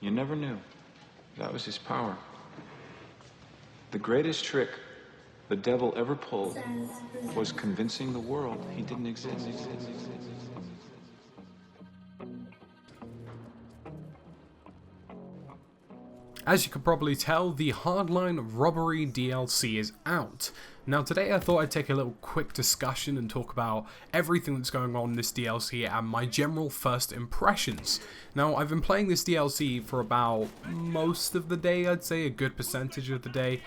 You never knew. That was his power. The greatest trick the devil ever pulled was convincing the world he didn't exist. As you can probably tell, the Hardline Robbery DLC is out. Now today I thought I'd take a little quick discussion and talk about everything that's going on in this DLC and my general first impressions. Now I've been playing this DLC for about most of the day, I'd say a good percentage of the day.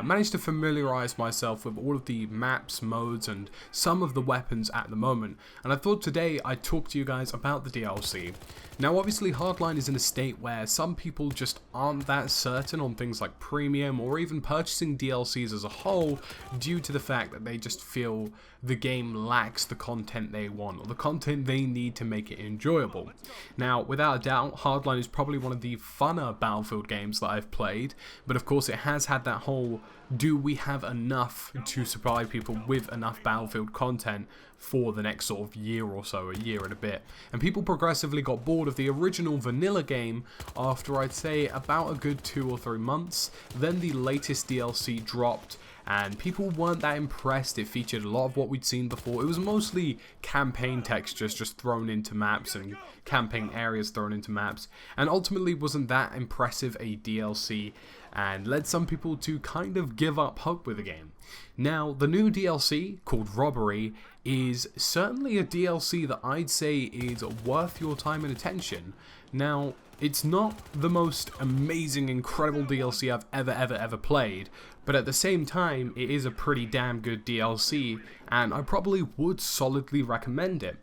Managed to familiarise myself with all of the maps, modes and some of the weapons at the moment, and I thought today I'd talk to you guys about the DLC. Now obviously Hardline is in a state where some people just aren't that certain on things like premium or even purchasing DLCs as a whole due to the fact that they just feel the game lacks the content they want or the content they need to make it enjoyable. Now without a doubt Hardline is probably one of the funner Battlefield games that I've played, but of course it has had that whole do we have enough to supply people with enough Battlefield content for the next sort of year or so, a year and a bit. And people progressively got bored of the original vanilla game after I'd say about a good 2 or 3 months. Then the latest DLC dropped and people weren't that impressed. It featured a lot of what we'd seen before. It was mostly campaign textures just thrown into maps and campaign areas thrown into maps, and ultimately wasn't that impressive a DLC and led some people to kind of give up hope with the game. Now the new DLC called Robbery is certainly a DLC that I'd say is worth your time and attention. Now it's not the most amazing, incredible DLC I've ever played, but at the same time it is a pretty damn good DLC and I probably would solidly recommend it.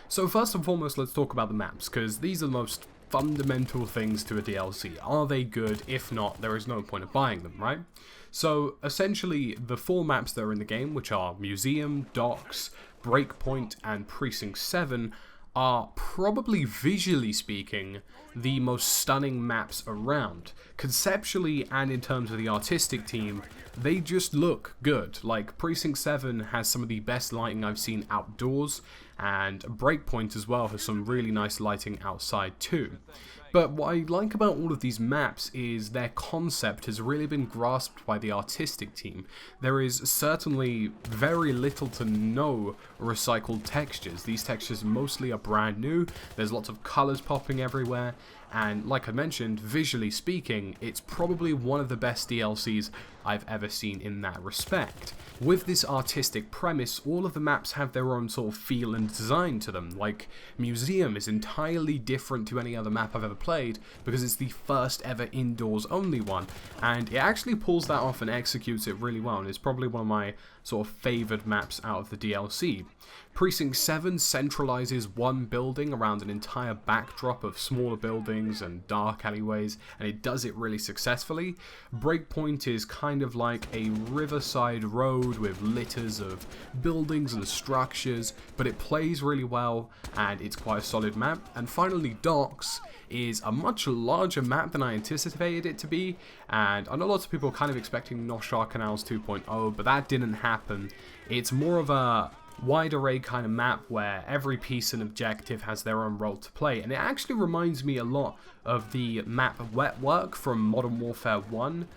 So first and foremost, let's talk about the maps, because these are the most fundamental things to a DLC. Are they good? If not, there is no point of buying them, right? So essentially the 4 maps that are in the game, which are Museum, Docks, Breakpoint and Precinct 7, are probably visually speaking the most stunning maps around. Conceptually and in terms of the artistic team, they just look good. Like Precinct 7 has some of the best lighting I've seen outdoors, and Breakpoint as well has some really nice lighting outside too. But what I like about all of these maps is their concept has really been grasped by the artistic team. There is certainly very little to no recycled textures. These textures mostly are brand new, there's lots of colours popping everywhere, and like I mentioned, visually speaking, it's probably one of the best DLCs I've ever seen in that respect. With this artistic premise, all of the maps have their own sort of feel and design to them. Like Museum is entirely different to any other map I've ever played because it's the first ever indoors only one, and it actually pulls that off and executes it really well, and it's probably one of my sort of favoured maps out of the DLC. Precinct 7 centralizes one building around an entire backdrop of smaller buildings and dark alleyways, and it does it really successfully. Breakpoint is kind of like a riverside road with litters of buildings and structures, but it plays really well and it's quite a solid map. And finally, Docks is a much larger map than I anticipated it to be, and I know lots of people are kind of expecting North Shore Canals 2.0, but that didn't happen. It's more of a wide array kind of map where every piece and objective has their own role to play, and it actually reminds me a lot of the map Wetwork from Modern Warfare 1.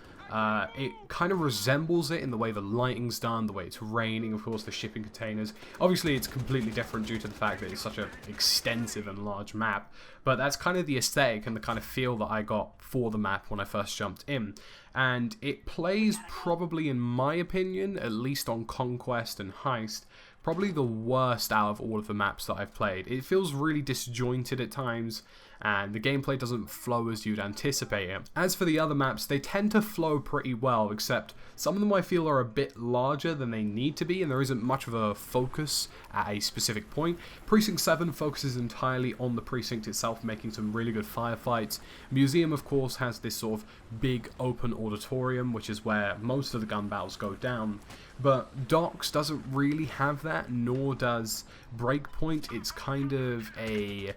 It kind of resembles it in the way the lighting's done, the way it's raining, of course the shipping containers. Obviously it's completely different due to the fact that it's such an extensive and large map, but that's kind of the aesthetic and the kind of feel that I got for the map when I first jumped in. And it plays probably, in my opinion, at least on Conquest and Heist, probably the worst out of all of the maps that I've played. It feels really disjointed at times, and the gameplay doesn't flow as you'd anticipate it. As for the other maps, they tend to flow pretty well, except some of them I feel are a bit larger than they need to be, and there isn't much of a focus at a specific point. Precinct 7 focuses entirely on the precinct itself, making some really good firefights. Museum, of course, has this sort of big open auditorium, which is where most of the gun battles go down. But Docks doesn't really have that, nor does Breakpoint. It's kind of a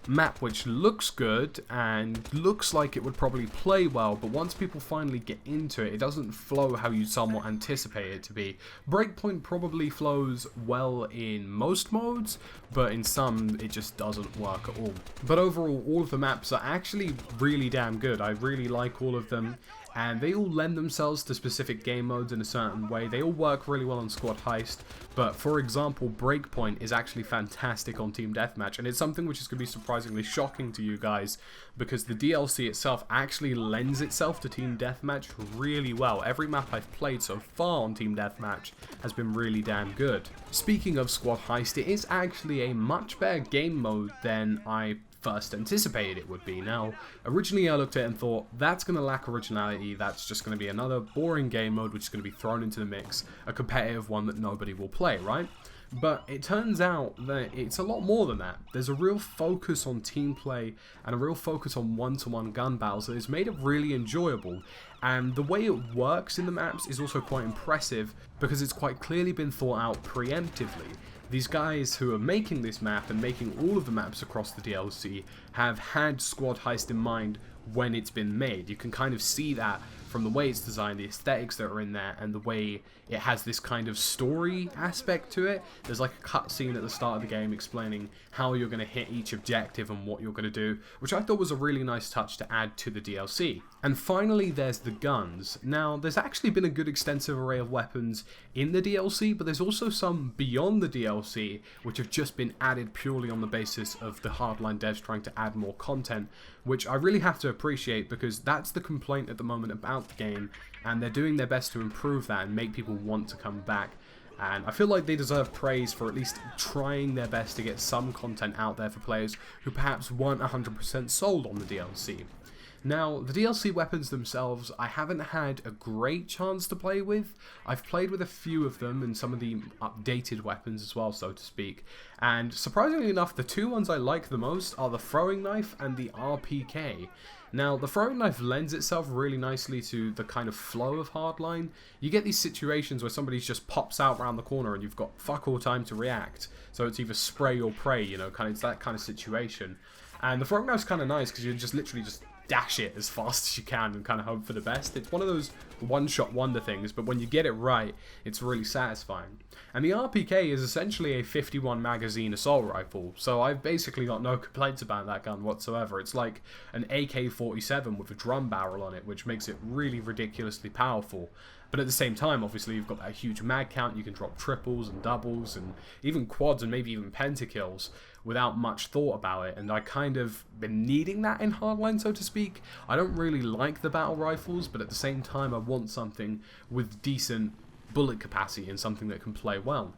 map which looks good and looks like it would probably play well, but once people finally get into it, it doesn't flow how you somewhat anticipate it to be. Breakpoint probably flows well in most modes, but in some it just doesn't work at all. But overall, all of the maps are actually really damn good. I really like all of them, and they all lend themselves to specific game modes in a certain way. They all work really well on Squad Heist, but for example, Breakpoint is actually fantastic on Team Deathmatch, and it's something which is going to be surprisingly shocking to you guys, because the DLC itself actually lends itself to Team Deathmatch really well. Every map I've played so far on Team Deathmatch has been really damn good. Speaking of Squad Heist, it is actually a much better game mode than I first anticipated it would be. Now, originally I looked at it and thought, that's going to lack originality, that's just going to be another boring game mode which is going to be thrown into the mix, a competitive one that nobody will play, right? But it turns out that it's a lot more than that. There's a real focus on team play and a real focus on one-to-one gun battles that has made it really enjoyable. And the way it works in the maps is also quite impressive because it's quite clearly been thought out preemptively. These guys who are making this map and making all of the maps across the DLC have had Squad Heist in mind when it's been made. You can kind of see that from the way it's designed, the aesthetics that are in there, and the way it has this kind of story aspect to it. There's like a cutscene at the start of the game explaining how you're going to hit each objective and what you're going to do, which I thought was a really nice touch to add to the DLC. And finally, there's the guns. Now, there's actually been a good extensive array of weapons in the DLC, but there's also some beyond the DLC which have just been added purely on the basis of the Hardline devs trying to add more content, which I really have to appreciate because that's the complaint at the moment about the game, and they're doing their best to improve that and make people want to come back. And I feel like they deserve praise for at least trying their best to get some content out there for players who perhaps weren't 100% sold on the DLC. Now, the DLC weapons themselves, I haven't had a great chance to play with. I've played with a few of them and some of the updated weapons as well, so to speak. And surprisingly enough, the two ones I like the most are the throwing knife and the RPK. Now, the throwing knife lends itself really nicely to the kind of flow of Hardline. You get these situations where somebody just pops out around the corner and you've got fuck all time to react. So it's either spray or pray, you know, it's that kind of situation. And the throwing knife's kind of nice because you just literally just dash it as fast as you can and kind of hope for the best. It's one of those one-shot wonder things, but when you get it right, it's really satisfying. And the RPK is essentially a 51 magazine assault rifle, so I've basically got no complaints about that gun whatsoever. It's like an AK-47 with a drum barrel on it, which makes it really ridiculously powerful. But at the same time, obviously, you've got that huge mag count, you can drop triples and doubles and even quads and maybe even pentakills without much thought about it, and I kind of been needing that in Hardline, so to speak. I don't really like the battle rifles, but at the same time I want something with decent bullet capacity and something that can play well.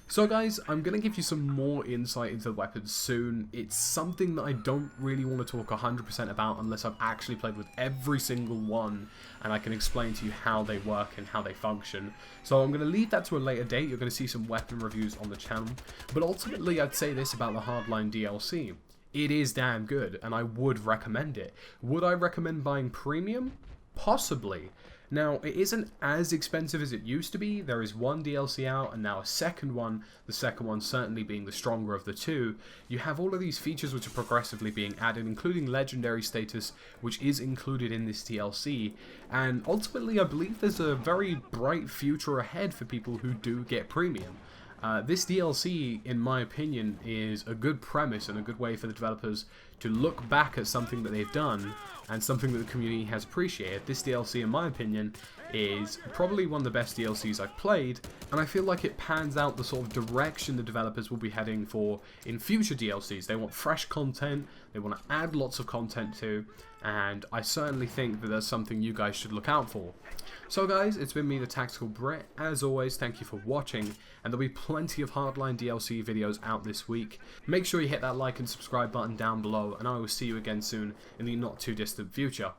So guys, I'm going to give you some more insight into the weapons soon. It's something that I don't really want to talk 100% about unless I've actually played with every single one and I can explain to you how they work and how they function. So I'm going to leave that to a later date. You're going to see some weapon reviews on the channel. But ultimately, I'd say this about the Hardline DLC. It is damn good and I would recommend it. Would I recommend buying premium? Possibly. Now, it isn't as expensive as it used to be. There is one DLC out and now a second one, the second one certainly being the stronger of the two. You have all of these features which are progressively being added, including legendary status, which is included in this DLC. And ultimately, I believe there's a very bright future ahead for people who do get premium. This DLC, in my opinion, is a good premise and a good way for the developers to look back at something that they've done and something that the community has appreciated. This DLC, in my opinion, is probably one of the best DLCs I've played, and I feel like it pans out the sort of direction the developers will be heading for in future DLCs. They want fresh content, they want to add lots of content to, and I certainly think that that's something you guys should look out for. So guys, it's been me, TheTacticalBrit. As always, thank you for watching, and there'll be plenty of Hardline DLC videos out this week. Make sure you hit that like and subscribe button down below, and I will see you again soon in the not too distant future.